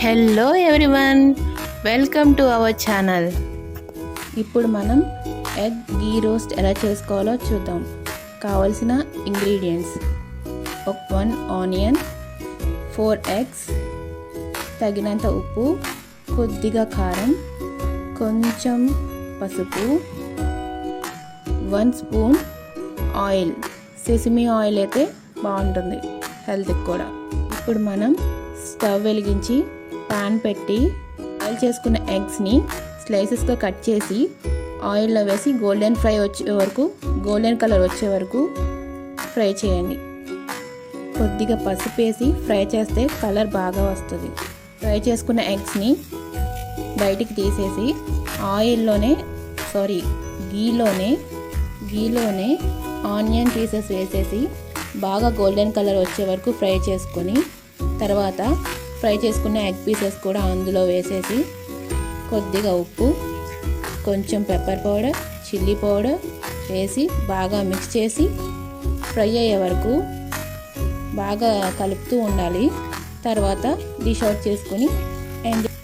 Hello everyone, welcome to our channel. ఇప్పుడు మనం egg గీ roast ఎలా చేసుకోవాలో చూద్దాం. కావలసిన ఇంగ్రీడియంట్స్: 1 ఆనియన్, 4 ఎగ్స్, తగినంత ఉప్పు, కొద్దిగా కారం, కొంచెం పసుపు, 1 స్పూన్ ఆయిల్. సెసమీ ఆయిల్ అయితే బాగుంటుంది హెల్త్కి కూడా. ఇప్పుడు మనం స్టవ్ వెలిగించి పాన్ పెట్టి బాయిల్ చేసుకున్న ఎగ్స్ని స్లైసెస్గా కట్ చేసి ఆయిల్లో వేసి గోల్డెన్ కలర్ వచ్చే వరకు ఫ్రై చేయండి. కొద్దిగా పసుపు వేసి ఫ్రై చేస్తే కలర్ బాగా వస్తుంది. ఫ్రై చేసుకున్న ఎగ్స్ని బయటికి తీసేసి గీలోనే ఆనియన్ పీసెస్ వేసేసి బాగా గోల్డెన్ కలర్ వచ్చే వరకు ఫ్రై చేసుకొని, తర్వాత ఫ్రై చేసుకున్న ఎగ్ పీసెస్ కూడా అందులో వేసేసి కొద్దిగా ఉప్పు, కొంచెం పెప్పర్ పౌడర్, చిల్లీ పౌడర్ వేసి బాగా మిక్స్ చేసి ఫ్రై అయ్యే వరకు బాగా కలుపుతూ ఉండాలి. తర్వాత డిష్ అవుట్ చేసుకొని ఎంజాయ్.